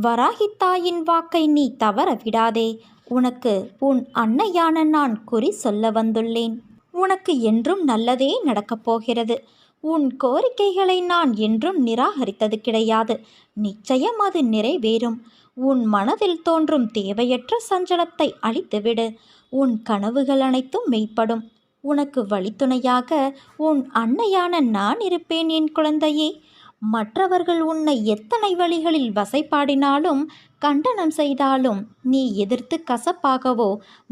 வராகித்தாயின் வாக்கை நீ தவற விடாதே. உனக்கு உன் அன்னையான நான் குறி சொல்ல வந்துள்ளேன். உனக்கு என்றும் நல்லதே நடக்கப் போகிறது. உன் கோரிக்கைகளை நான் என்றும் நிராகரித்தது கிடையாது. நிச்சயம் அது நிறைவேறும். உன் மனதில் தோன்றும் தேவையற்ற சஞ்சலத்தை அழித்துவிடு. உன் கனவுகள் அனைத்தும் மெய்ப்படும். உனக்கு வழித்துணையாக உன் அன்னையான நான் இருப்பேன் என் குழந்தையே. மற்றவர்கள் உன்னை எத்தனை வழிகளில் வசைபாடினாலும் கண்டனம் செய்தாலும் நீ எதிர்த்து கசப்பாகவோ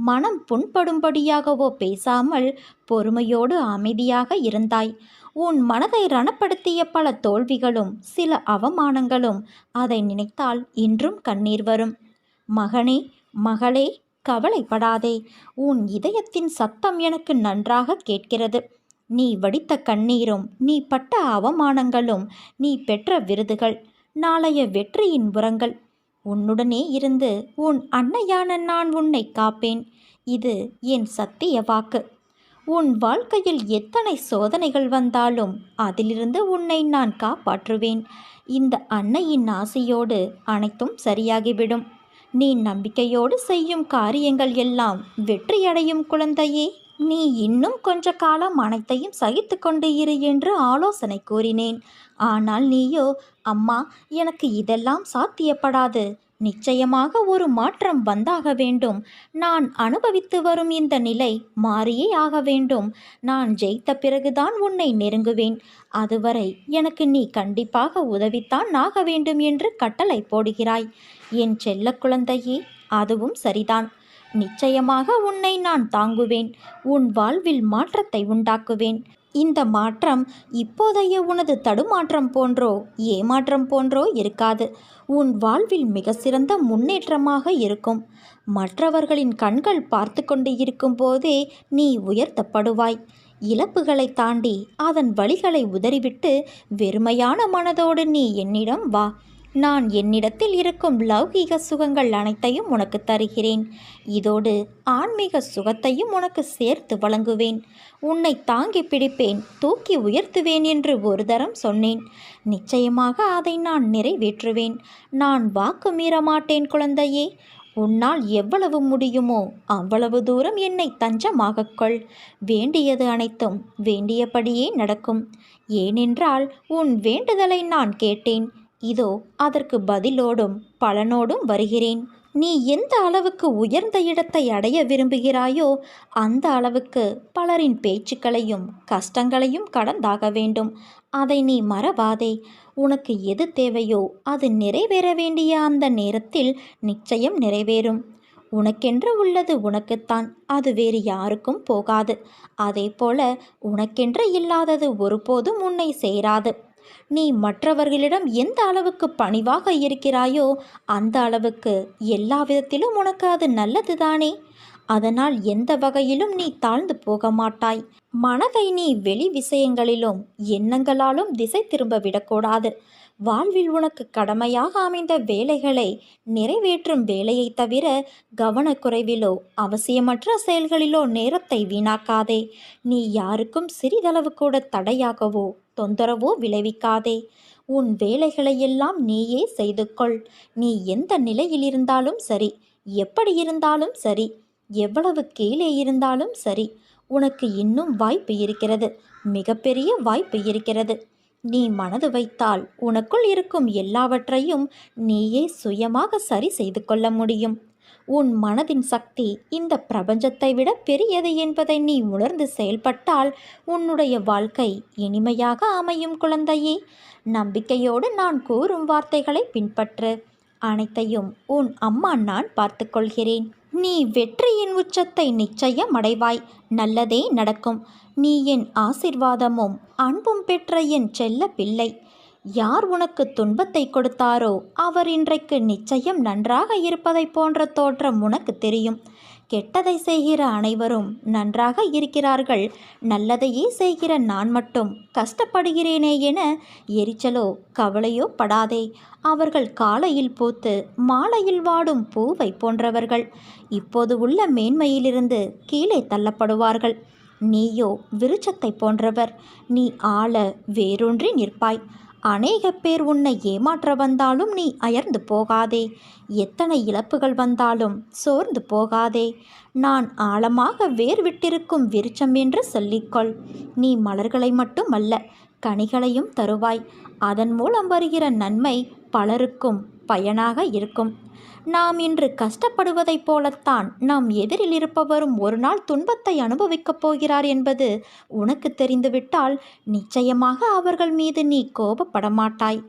மனம் புண்படும்படியாகவோ பேசாமல் பொறுமையோடு அமைதியாக இருந்தாய். உன் மனதை ரணப்படுத்திய பல தோல்விகளும் சில அவமானங்களும் அதை நினைத்தால் இன்றும் கண்ணீர் வரும். மகனே, மகளே, கவலைப்படாதே. உன் இதயத்தின் சத்தம் எனக்கு நன்றாக கேட்கிறது. நீ வடித்த கண்ணீரும் நீ பட்ட அவமானங்களும் நீ பெற்ற விருதுகள் நாளைய வெற்றியின் உரங்கள். உன்னுடனே இருந்து உன் அன்னையான நான் உன்னை காப்பேன். இது என் சத்திய வாக்கு. உன் வாழ்க்கையில் எத்தனை சோதனைகள் வந்தாலும் அதிலிருந்து உன்னை நான் காப்பாற்றுவேன். இந்த அன்னையின் ஆசையோடு அனைத்தும் சரியாகிவிடும். நீ நம்பிக்கையோடு செய்யும் காரியங்கள் எல்லாம் வெற்றியடையும் குழந்தையே. நீ இன்னும் கொஞ்ச காலம் அனைத்தையும் சகித்து கொண்டு இரு என்று ஆலோசனை கூறினேன். ஆனால் நீயோ, அம்மா, எனக்கு இதெல்லாம் சாத்தியப்படாது. நிச்சயமாக ஒரு மாற்றம் வந்தாக வேண்டும். நான் அனுபவித்து வரும் இந்த நிலை மாறியே ஆக வேண்டும். நான் ஜெயித்த பிறகுதான் உன்னை நெருங்குவேன். அதுவரை எனக்கு நீ கண்டிப்பாக உதவித்தான் ஆக வேண்டும் என்று கட்டளை போடுகிறாய். என் செல்ல குழந்தையே, அதுவும் சரிதான். நிச்சயமாக உன்னை நான் தாங்குவேன். உன் வாழ்வில் மாற்றத்தை உண்டாக்குவேன். இந்த மாற்றம் இப்போதைய உனது தடுமாற்றம் போன்றோ ஏமாற்றம் போன்றோ இருக்காது. உன் வாழ்வில் மிக சிறந்த முன்னேற்றமாக இருக்கும். மற்றவர்களின் கண்கள் பார்த்து கொண்டு இருக்கும் போதே நீ உயர்த்தப்படுவாய். இழப்புகளை தாண்டி அதன் வழிகளை உதறிவிட்டு வெறுமையான மனதோடு நீ என்னிடம் வா. நான் என்னிடத்தில் இருக்கும் லௌகீக சுகங்கள் அனைத்தையும் உனக்கு தருகிறேன். இதோடு ஆன்மீக சுகத்தையும் உனக்கு சேர்த்து வழங்குவேன். உன்னை தாங்கி பிடிப்பேன், தூக்கி உயர்த்துவேன் என்று ஒரு தரம் சொன்னேன். நிச்சயமாக அதை நான் நிறைவேற்றுவேன். நான் வாக்கு மீற மாட்டேன் குழந்தையே. உன்னால் எவ்வளவு முடியுமோ அவ்வளவு தூரம் என்னை தஞ்சமாகக் கொள். வேண்டியது அனைத்தும் வேண்டியபடியே நடக்கும். ஏனென்றால் உன் வேண்டுதலை நான் கேட்டேன். இதோ அதற்கு பதிலோடும் பலனோடும் வருகிறேன். நீ எந்த அளவுக்கு உயர்ந்த இடத்தை அடைய விரும்புகிறாயோ அந்த அளவுக்கு பலரின் பேச்சுக்களையும் கஷ்டங்களையும் கடந்தாக வேண்டும். அதை நீ மறவாதே. உனக்கு எது தேவையோ அது நிறைவேற வேண்டிய அந்த நேரத்தில் நிச்சயம் நிறைவேறும். உனக்கென்று உள்ளது உனக்குத்தான், அது வேறு யாருக்கும் போகாது. அதே போல உனக்கென்று இல்லாதது ஒருபோதும் உன்னை சேராது. நீ மற்றவர்களிடம் எந்த அளவுக்கு பணிவாக இருக்கிறாயோ அந்த அளவுக்கு எல்லா விதத்திலும் உனக்கு அது நல்லதுதானே. அதனால் எந்த வகையிலும் நீ தாழ்ந்து போக மாட்டாய். மனதை நீ வெளி விஷயங்களிலும் எண்ணங்களாலும் திசை திரும்ப விடக்கூடாது. வாழ்வில் உனக்கு கடமையாக அமைந்த வேலைகளை நிறைவேற்றும் வேலையை தவிர கவனக்குறைவிலோ அவசியமற்ற செயல்களிலோ நேரத்தை வீணாக்காதே. நீ யாருக்கும் சிறிதளவு கூட தடையாகவோ தொந்தரவோ விளைவிக்காதே. உன் வேலைகளையெல்லாம் நீயே செய்து கொள். நீ எந்த நிலையில் இருந்தாலும் சரி, எப்படி இருந்தாலும் சரி, எவ்வளவு கீழே இருந்தாலும் சரி, உனக்கு இன்னும் வாய்ப்பு இருக்கிறது. மிகப்பெரிய வாய்ப்பு இருக்கிறது. நீ மனது வைத்தால் உனக்குள் இருக்கும் எல்லாவற்றையும் நீயே சுயமாக சரி செய்து கொள்ள முடியும். உன் மனதின் சக்தி இந்த பிரபஞ்சத்தை விட பெரியது என்பதை நீ உணர்ந்து செயல்பட்டால் உன்னுடைய வாழ்க்கை இனிமையாக அமையும் குழந்தையே. நம்பிக்கையோடு நான் கூறும் வார்த்தைகளை பின்பற்று. அனைத்தையும் உன் அம்மா நான் பார்த்து கொள்கிறேன். நீ வெற்றியின் உச்சத்தை நிச்சயம் அடைவாய். நல்லதே நடக்கும். நீ என் ஆசிர்வாதமும் அன்பும் பெற்ற என் செல்ல பிள்ளை. யார் உனக்கு துன்பத்தை கொடுத்தாரோ அவர் இன்றைக்கு நிச்சயம் நன்றாக இருப்பதை போன்ற தோற்றம் உனக்கு தெரியும். கெட்டதை செய்கிற அனைவரும் நன்றாக இருக்கிறார்கள். நல்லதையே செய்கிற நான் மட்டும் கஷ்டப்படுகிறேனே என எரிச்சலோ கவலையோ படாதே. அவர்கள் காலையில் பூத்து மாலையில் வாடும் பூவை போன்றவர்கள். இப்போது உள்ள மேன்மையிலிருந்து கீழே தள்ளப்படுவார்கள். நீயோ விருட்சத்தை போன்றவர். நீ ஆழ வேரூன்றி நிற்பாய். அநேக பேர் உன்னை ஏமாற்ற வந்தாலும் நீ அயர்ந்து போகாதே. எத்தனை இழப்புகள் வந்தாலும் சோர்ந்து போகாதே. நான் ஆழமாக வேர் விட்டிருக்கும் விருட்சம் என்று சொல்லிக்கொள். நீ மலர்களை மட்டுமல்ல, கனிகளையும் தருவாய். அதன் மூலம் வருகிற நன்மை பலருக்கும் பயனாக இருக்கும். நாம் இன்று கஷ்டப்படுவதைப் போலத்தான் நம் எதிரில் இருப்பவரும் ஒரு நாள் துன்பத்தை அனுபவிக்கப் போகிறார் என்பது உனக்கு தெரிந்துவிட்டால் நிச்சயமாக அவர்கள் மீது நீ கோபப்பட மாட்டாய்.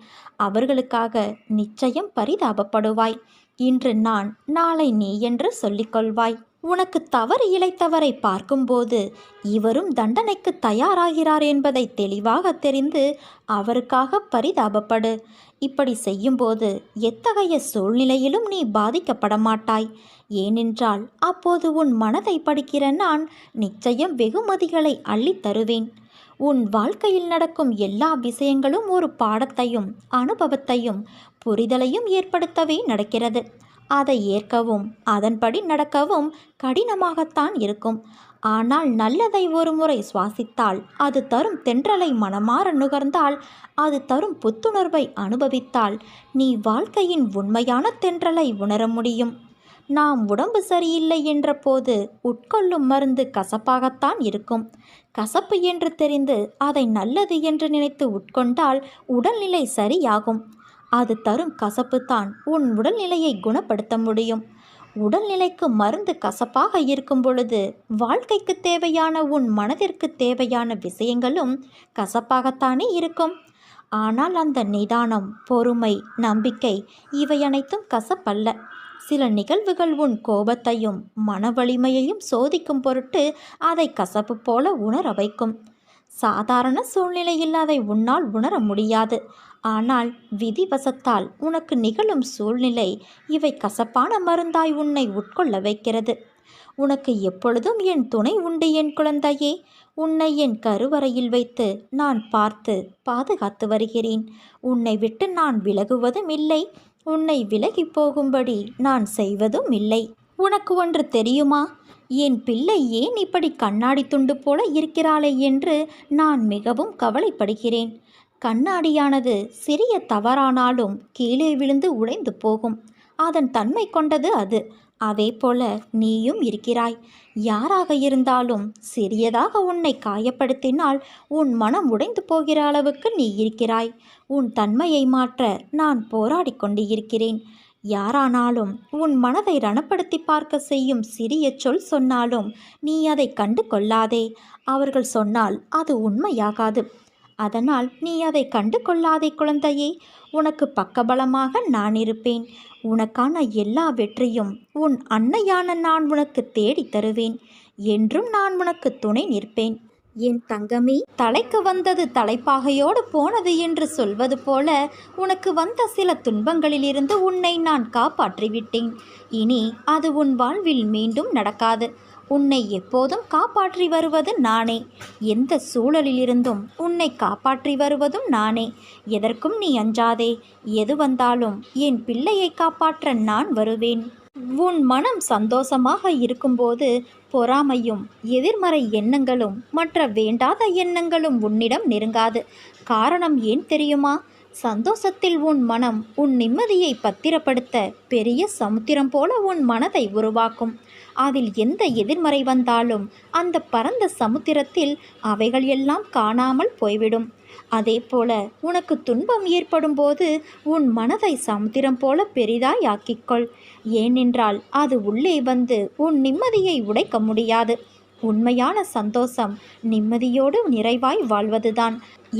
அவர்களுக்காக நிச்சயம் பரிதாபப்படுவாய். இன்று நான், நாளை நீ என்று சொல்லிக்கொள்வாய். உனக்கு தவறு இழைத்தவரை பார்க்கும்போது இவரும் தண்டனைக்கு தயாராகிறார் என்பதை தெளிவாக தெரிந்து அவருக்காக பரிதாபப்படு. இப்படி செய்யும்போது எத்தகைய சூழ்நிலையிலும் நீ பாதிக்கப்பட மாட்டாய். ஏனென்றால் அப்போது உன் மனதை படிக்கிற நான் நிச்சயம் வெகுமதிகளை அள்ளித் தருவேன். உன் வாழ்க்கையில் நடக்கும் எல்லா விஷயங்களும் ஒரு பாடத்தையும் அனுபவத்தையும் புரிதலையும் ஏற்படுத்தவே நடக்கிறது. அதை ஏற்கவும் அதன்படி நடக்கவும் கடினமாகத்தான் இருக்கும். ஆனால் நல்லதை ஒரு முறை சுவாசித்தால், அது தரும் தென்றலை மனமாற நுகர்ந்தால், அது தரும் புத்துணர்வை அனுபவித்தால் நீ வாழ்க்கையின் உண்மையான தென்றலை உணர முடியும். நாம் உடம்பு சரியில்லை என்ற போது உட்கொள்ளும் மருந்து கசப்பாகத்தான் இருக்கும். கசப்பு என்று தெரிந்து அதை நல்லது என்று நினைத்து உட்கொண்டால் உடல்நிலை சரியாகும். அது தரும் கசப்பு தான் உன் உடல்நிலையை குணப்படுத்த முடியும். உடல்நிலைக்கு மருந்து கசப்பாக இருக்கும் பொழுது வாழ்க்கைக்கு தேவையான உன் மனதிற்கு தேவையான விஷயங்களும் கசப்பாகத்தானே இருக்கும். ஆனால் அந்த நிதானம், பொறுமை, நம்பிக்கை இவை அனைத்தும் கசப்பல்ல. சில நிகழ்வுகள் உன் கோபத்தையும் மன வலிமையையும் சோதிக்கும் பொருட்டு அதை கசப்பு போல உணர வைக்கும். சாதாரண சூழ்நிலையில் அதை உன்னால் உணர முடியாது. ஆனால் விதிவசத்தால் உனக்கு நிகழும் சூழ்நிலை இவை கசப்பான மருந்தாய் உன்னை உட்கொள்ள வைக்கிறது. உனக்கு எப்பொழுதும் என் துணை உண்டு என் குழந்தையே. உன்னை என் கருவறையில் வைத்து நான் பார்த்து பாதுகாத்து வருகிறேன். உன்னை விட்டு நான் விலகுவதும் இல்லை. உன்னை விலகி போகும்படி நான் செய்வதும் இல்லை. உனக்கு ஒன்று தெரியுமா? என் பிள்ளை ஏன் இப்படி கண்ணாடி துண்டு போல இருக்கிறாளே என்று நான் மிகவும் கவலைப்படுகிறேன். கண்ணாடியானது சிறிய தவறானாலும் கீழே விழுந்து உடைந்து போகும். அதன் தன்மை கொண்டது அது. அதே போல நீயும் இருக்கிறாய். யாராக இருந்தாலும் சிறியதாக உன்னை காயப்படுத்தினால் உன் மனம் உடைந்து போகிற அளவுக்கு நீ இருக்கிறாய். உன் தன்மையை மாற்ற நான் போராடி கொண்டு இருக்கிறேன். யாரானாலும் உன் மனதை ரணப்படுத்தி பார்க்க செய்யும் சிறிய சொல் சொன்னாலும் நீ அதை கண்டு கொள்ளாதே. அவர்கள் சொன்னால் அது உண்மையாகாது. அதனால் நீ அதை கண்டு கொள்ளாதே குழந்தையே. உனக்கு பக்கபலமாக நான் இருப்பேன். உனக்கான எல்லா வெற்றியும் உன் அன்னையான நான் உனக்கு தேடி தருவேன். என்றும் நான் உனக்கு துணை நிற்பேன். என் தங்கமே, தலைக்கு வந்தது தலைப்பாகையோடு போனது என்று சொல்வது போல உனக்கு வந்த சில துன்பங்களிலிருந்து உன்னை நான் காப்பாற்றிவிட்டேன். இனி அது உன் வாழ்வில் மீண்டும் நடக்காது. உன்னை எப்போதும் காப்பாற்றி வருவது நானே. எந்த சூழலிலிருந்தும் உன்னை காப்பாற்றி வருவதும் நானே. எதற்கும் நீ அஞ்சாதே. எது வந்தாலும் என் பிள்ளையை காப்பாற்ற நான் வருவேன். உன் மனம் சந்தோஷமாக இருக்கும்போது பொறாமையும் எதிர்மறை எண்ணங்களும் மற்ற வேண்டாத எண்ணங்களும் உன்னிடம் நெருங்காது. காரணம் ஏன் தெரியுமா? சந்தோஷத்தில் உன் மனம் உன் நிம்மதியை பத்திரப்படுத்த பெரிய சமுத்திரம் போல உன் மனதை உருவாக்கும். அதில் எந்த எதிர்மறை வந்தாலும் அந்த பரந்த சமுத்திரத்தில் அவைகள் எல்லாம் காணாமல் போய்விடும். அதே போல உனக்கு துன்பம் ஏற்படும் போது உன் மனதை சமுத்திரம் போல பெரிதாய் ஆக்கிக்கொள். ஏனென்றால் அது உள்ளே வந்து உன் நிம்மதியை உடைக்க முடியாது. உண்மையான சந்தோஷம் நிம்மதியோடு நிறைவாய் வாழ்வதுதான்.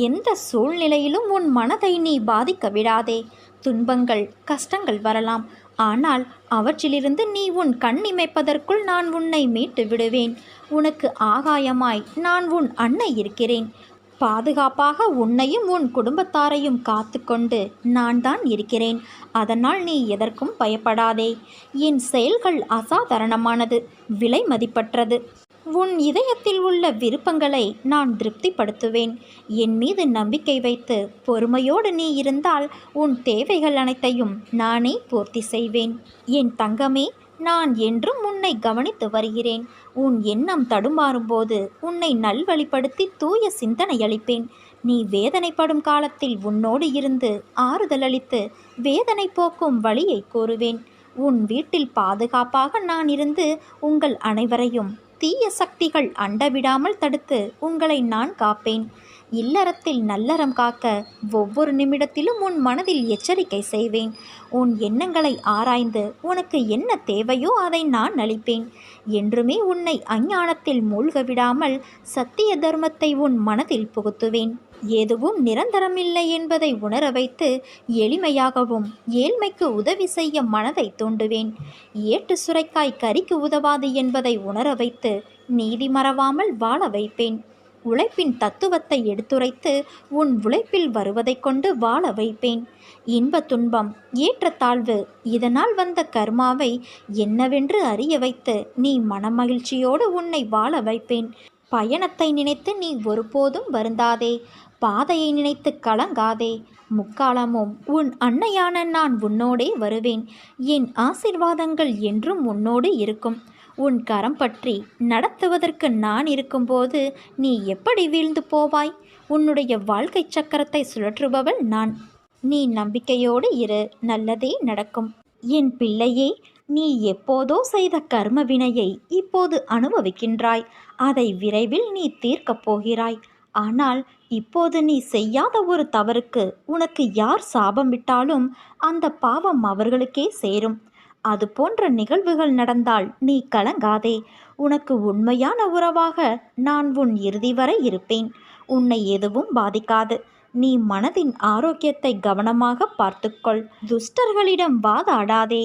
எந்த சூழ்நிலையிலும் உன் மனதை நீ பாதிக்க விடாதே. துன்பங்கள், கஷ்டங்கள் வரலாம். ஆனால் அவற்றிலிருந்து நீ உன் கண் இமைப்பதற்குள் நான் உன்னை மீட்டு விடுவேன். உனக்கு ஆகாயமாய் நான் உன் அன்னை இருக்கிறேன். பாதுகாப்பாக உன்னையும் உன் குடும்பத்தாரையும் காத்து கொண்டு நான் தான் இருக்கிறேன். அதனால் நீ எதற்கும் பயப்படாதே. என் செயல்கள் அசாதாரணமானது, விலை மதிப்பற்றது. உன் இதயத்தில் உள்ள விருப்பங்களை நான் திருப்திப்படுத்துவேன். என் மீது நம்பிக்கை வைத்து பொறுமையோடு நீ இருந்தால் உன் தேவைகள் அனைத்தையும் நானே பூர்த்தி செய்வேன். என் தங்கமே, நான் என்றும் உன்னை கவனித்து வருகிறேன். உன் எண்ணம் தடுமாறும்போது உன்னை நல்வழிப்படுத்தி தூய சிந்தனை அளிப்பேன். நீ வேதனைப்படும் காலத்தில் உன்னோடு இருந்து ஆறுதல் அளித்து வேதனை போக்கும் வழியை கூறுவேன். உன் வீட்டில் பாதுகாப்பாக நான் இருந்து உங்கள் அனைவரையும் தீய சக்திகள் அண்டவிடாமல் தடுத்து உங்களை நான் காப்பேன். இல்லறத்தில் நல்லறம் காக்க ஒவ்வொரு நிமிடத்திலும் உன் மனதில் எச்சரிக்கை செய்வேன். உன் எண்ணங்களை ஆராய்ந்து உனக்கு என்ன தேவையோ அதை நான் அளிப்பேன். என்றுமே உன்னை அஞ்ஞானத்தில் மூழ்க விடாமல் சத்திய தர்மத்தை உன் மனதில் புகுத்துவேன். எதுவும் நிரந்தரமில்லை என்பதை உணர வைத்து எளிமையாகவும் ஏழ்மைக்கு உதவி செய்ய மனதை தூண்டுவேன். ஏட்டு சுரைக்காய் கறிக்கு உதவாது என்பதை உணர வைத்து நீதி மறவாமல் வாழ வைப்பேன். உழைப்பின் தத்துவத்தை எடுத்துரைத்து உன் உழைப்பில் வருவதை கொண்டு வாழ வைப்பேன். இன்ப துன்பம் ஏற்றத்தாழ்வு இதனால் வந்த கர்மாவை என்னவென்று அறிய வைத்து நீ மனமகிழ்ச்சியோடு உன்னை வாழ வைப்பேன். பயணத்தை நினைத்து நீ ஒருபோதும் வருந்தாதே. பாதையை நினைத்து கலங்காதே. முக்காலமும் உன் அன்னையான நான் உன்னோடே வருவேன். என் ஆசிர்வாதங்கள் என்றும் உன்னோடு இருக்கும். உன் கரம் பற்றி நடத்துவதற்கு நான் இருக்கும்போது நீ எப்படி வீழ்ந்து போவாய்? உன்னுடைய வாழ்க்கை சக்கரத்தை சுழற்றுபவள் நான். நீ நம்பிக்கையோடு இரு, நல்லதே நடக்கும். என் பிள்ளையே, நீ எப்போதோ செய்த கர்ம வினையை இப்போது அனுபவிக்கின்றாய். அதை விரைவில் நீ தீர்க்கப் போகிறாய். ஆனால் இப்போது நீ செய்யாத ஒரு தவறுக்கு உனக்கு யார் சாபம் விட்டாலும் அந்த பாவம் அவர்களுக்கே சேரும். அது போன்ற நிகழ்வுகள் நடந்தால் நீ கலங்காதே. உனக்கு உண்மையான உறவாக நான் உன் இறுதி வரை இருப்பேன். உன்னை எதுவும் பாதிக்காது. நீ மனதின் ஆரோக்கியத்தை கவனமாக பார்த்துக்கொள். துஷ்டர்களிடம் வாதாடாதே.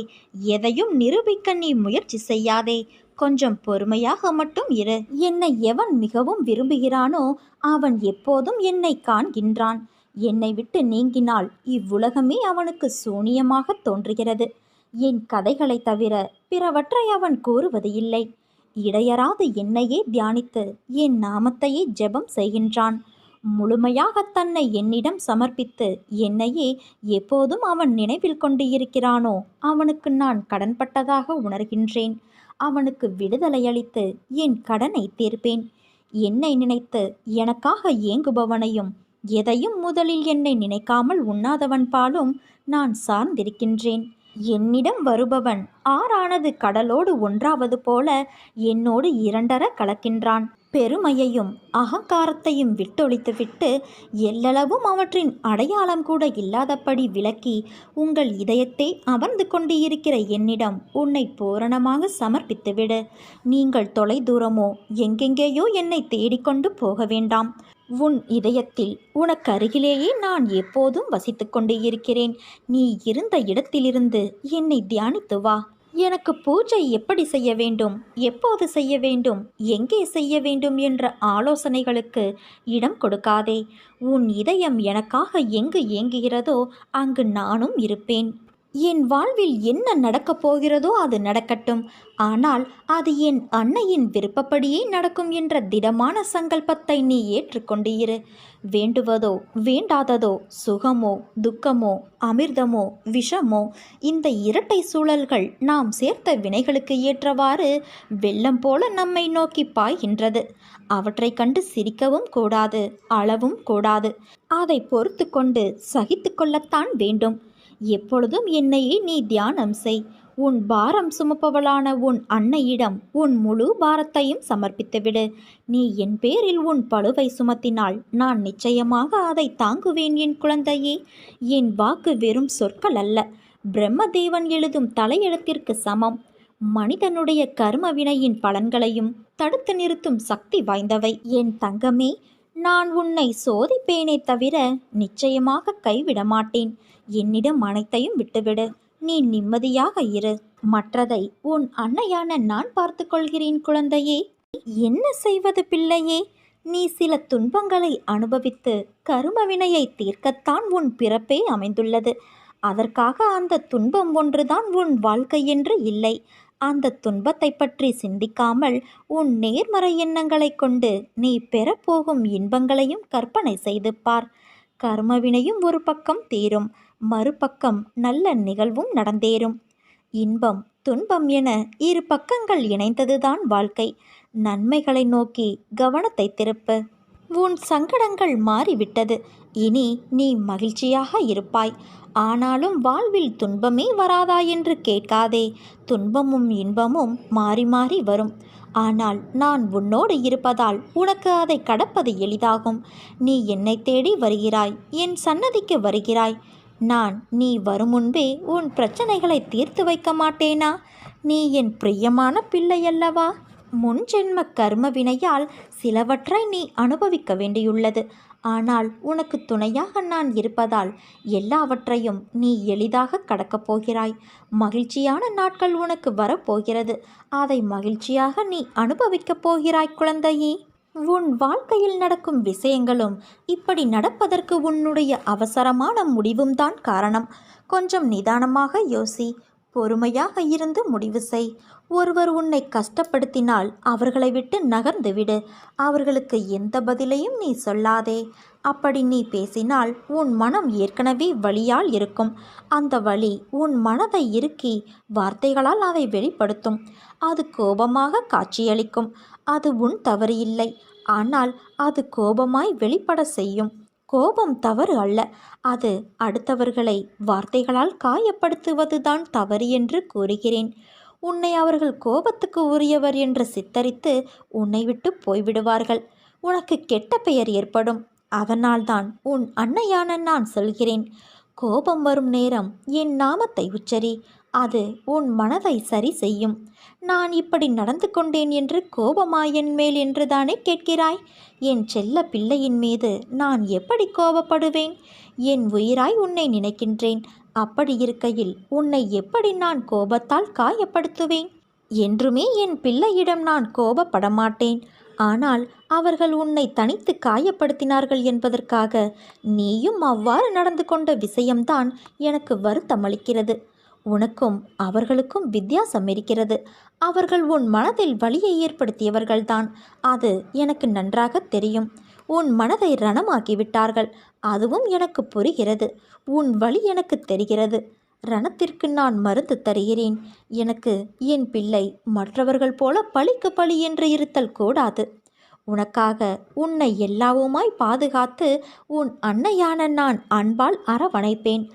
எதையும் நிரூபிக்க நீ முயற்சி செய்யாதே. கொஞ்சம் பொறுமையாக மட்டும் இரு. என்னை எவன் மிகவும் விரும்புகிறானோ அவன் எப்போதும் என்னை காண்கின்றான். என்னை விட்டு நீங்கினால் இவ்வுலகமே அவனுக்கு சூனியமாக தோன்றுகிறது. என் கதைகளை தவிர பிறவற்றை அவன் கூறுவது இல்லை. இடையறாது என்னையே தியானித்து என் நாமத்தையே ஜெபம் செய்கின்றான். முழுமையாக தன்னை என்னிடம் சமர்ப்பித்து என்னையே எப்போதும் அவன் நினைவில் கொண்டு இருக்கிறானோ அவனுக்கு நான் கடன்பட்டதாக உணர்கின்றேன். அவனுக்கு விடுதலை அளித்து என் கடனை தீர்ப்பேன். என்னை நினைத்து எனக்காக ஏங்குபவனையும் எதையும் முதலில் என்னை நினைக்காமல் உண்ணாதவன் பாலும் நான் சார்ந்திருக்கின்றேன். என்னிடம் வருபவன் ஆறானது கடலோடு ஒன்றாவது போல என்னோடு இரண்டர கலக்கின்றான். பெருமையையும் அகங்காரத்தையும் விட்டொழித்துவிட்டு எல்லளவும் அவற்றின் அடையாளம் கூட இல்லாதபடி விலக்கி உங்கள் இதயத்தை அமர்ந்து கொண்டு இருக்கிற என்னிடம் உன்னை பூரணமாக சமர்ப்பித்துவிடு. நீங்கள் தொலை தூரமோ எங்கெங்கேயோ என்னை தேடிக்கொண்டு போக வேண்டாம். உன் இதயத்தில் உனக்கு அருகிலேயே நான் எப்போதும் வசித்து கொண்டு இருக்கிறேன். நீ இருந்த இடத்திலிருந்து என்னை தியானித்து வா. எனக்கு பூஜை எப்படி செய்ய வேண்டும், எப்போது செய்ய வேண்டும், எங்கே செய்ய வேண்டும் என்ற ஆலோசனைகளுக்கு இடம் கொடுக்காதே. உன் இதயம் எனக்காக எங்கு ஏங்குகிறதோ அங்கு நானும் இருப்பேன். என் வாழ்வில் என்ன நடக்கப் போகிறதோ அது நடக்கட்டும். ஆனால் அது என் அன்னையின் விருப்பப்படியே நடக்கும் என்ற திடமான சங்கல்பத்தை நீ ஏற்றுக்கொண்டு இரு. வேண்டுவதோ வேண்டாததோ, சுகமோ துக்கமோ அமிர்தமோ விஷமோ, இந்த இரட்டை சூழல்கள் நாம் சேர்த்த வினைகளுக்கு ஏற்றவாறு வெள்ளம் போல நம்மை நோக்கி பாய்கின்றது. அவற்றை கண்டு சிரிக்கவும் கூடாது, அழவும் கூடாது. அதை பொறுத்து கொண்டு சகித்து கொள்ளத்தான் வேண்டும். எப்பொழுதும் என்னையே நீ தியானம் செய். உன் பாரம் சுமப்பவளான உன் அன்னையிடம் உன் முழு பாரத்தையும் சமர்ப்பித்துவிடு. நீ என் பேரில் உன் பளுவை சுமத்தினால் நான் நிச்சயமாக அதை தாங்குவேன் என் குழந்தையே. என் வாக்கு வெறும் சொற்கள் அல்ல, பிரம்மதேவன் எழுதும் தலையெழுத்திற்கு சமம். மனிதனுடைய கர்ம வினையின் பலன்களையும் தடுத்து நிறுத்தும் சக்தி வாய்ந்தவை. என் தங்கமே, நான் உன்னை சோதிப்பேனே தவிர நிச்சயமாக கைவிட மாட்டேன். என்னிடம் அனைத்தையும் விட்டுவிடு. நீ நிம்மதியாக இரு. மற்றதை உன் அன்னையான நான் பார்த்து கொள்கிறேன் குழந்தையே. என்ன செய்வது பிள்ளையே? நீ சில துன்பங்களை அனுபவித்து கருமவினையை தீர்க்கத்தான் உன் பிறப்பே அமைந்துள்ளது. அதற்காக அந்த துன்பம் ஒன்றுதான் உன் வாழ்க்கை என்று இல்லை. அந்த துன்பத்தை பற்றி சிந்திக்காமல் உன் நேர்மறை எண்ணங்களை கொண்டு நீ பெறப்போகும் இன்பங்களையும் கற்பனை செய்து பார். கர்மவினையும் ஒரு பக்கம் தீரும், மறுபக்கம் நல்ல நிகழ்வும் நடந்தேறும். இன்பம் துன்பம் என இரு பக்கங்கள் இணைந்ததுதான் வாழ்க்கை. நன்மைகளை நோக்கி கவனத்தை திருப்பு. உன் சங்கடங்கள் மாறிவிட்டது. இனி நீ மகிழ்ச்சியாக இருப்பாய். ஆனாலும் வாழ்வில் துன்பமே வராதா என்று கேட்காதே. துன்பமும் இன்பமும் மாறி மாறி வரும். ஆனால் நான் உன்னோடு இருப்பதால் உனக்கு அதை கடப்பது எளிதாகும். நீ என்னை தேடி வருகிறாய், என் சன்னதிக்கு வருகிறாய். நான் நீ வரும் முன்பே உன் பிரச்சனைகளை தீர்த்து வைக்க மாட்டேனா? நீ என் பிரியமான பிள்ளையல்லவா? முன் ஜென்ம கர்ம வினையால் சிலவற்றை நீ அனுபவிக்க வேண்டியுள்ளது. ஆனால் உனக்கு துணையாக நான் இருப்பதால் எல்லாவற்றையும் நீ எளிதாக கடக்கப் போகிறாய். மகிழ்ச்சியான நாட்கள் உனக்கு வரப்போகிறது. அதை மகிழ்ச்சியாக நீ அனுபவிக்கப் போகிறாய் குழந்தையே. உன் வாழ்க்கையில் நடக்கும் விஷயங்களும் இப்படி நடப்பதற்கு உன்னுடைய அவசரமான முடிவும் தான் காரணம். கொஞ்சம் நிதானமாக யோசி. பொறுமையாக இருந்து முடிவு செய். ஒருவர் உன்னை கஷ்டப்படுத்தினால் அவர்களை விட்டு நகர்ந்து விடு. அவர்களுக்கு எந்த பதிலையும் நீ சொல்லாதே. அப்படி நீ பேசினால் உன் மனம் ஏற்கனவே வலியால் இருக்கும். அந்த வலி உன் மனதை இறுக்கி வார்த்தைகளால் அதை வெளிப்படுத்தும். அது கோபமாக காட்சியளிக்கும். அது உன் தவறு இல்லை. ஆனால் அது கோபமாய் வெளிப்பட செய்யும். கோபம் தவறு அல்ல. அது அடுத்தவர்களை வார்த்தைகளால் காயப்படுத்துவதுதான் தவறு என்று கூறுகிறேன். உன்னை அவர்கள் கோபத்துக்கு உரியவர் என்று சித்தரித்து உன்னை விட்டு போய்விடுவார்கள். உனக்கு கெட்ட பெயர் ஏற்படும். அதனால்தான் உன் அன்னையான நான் சொல்கிறேன். கோபம் வரும் நேரம் என் நாமத்தை உச்சரி. அது உன் மனதை சரி செய்யும். நான் இப்படி நடந்து கொண்டேன் என்று கோபமா என் மேல் என்றுதானே கேட்கிறாய்? என் செல்ல பிள்ளையின் மீது நான் எப்படி கோபப்படுவேன்? என் உயிராய் உன்னை நினைக்கின்றேன். அப்படி இருக்கையில் உன்னை எப்படி நான் கோபத்தால் காயப்படுத்துவேன்? என்றுமே என் பிள்ளையிடம் நான் கோபப்பட மாட்டேன். ஆனால் அவர்கள் உன்னை தனித்து காயப்படுத்தினார்கள் என்பதற்காக நீயும் அவ்வாறு நடந்து கொண்ட விஷயம்தான் எனக்கு வருத்தமளிக்கிறது. உனக்கும் அவர்களுக்கும் வித்தியாசம் இருக்கிறது. அவர்கள் உன் மனதில் வலியை ஏற்படுத்தியவர்கள்தான். அது எனக்கு நன்றாக தெரியும். உன் மனதை ரணமாக்கிவிட்டார்கள். அதுவும் எனக்கு புரிகிறது. உன் வலி எனக்கு தெரிகிறது. ரணத்திற்கு நான் மருந்து தருகிறேன். எனக்கு என் பிள்ளை மற்றவர்கள் போல பழிக்கு பழி என்று இருத்தல் கூடாது. உனக்காக உன்னை எல்லாவுமாய் பாதுகாத்து உன் அன்னையான நான் அன்பால் அரவணைப்பேன்.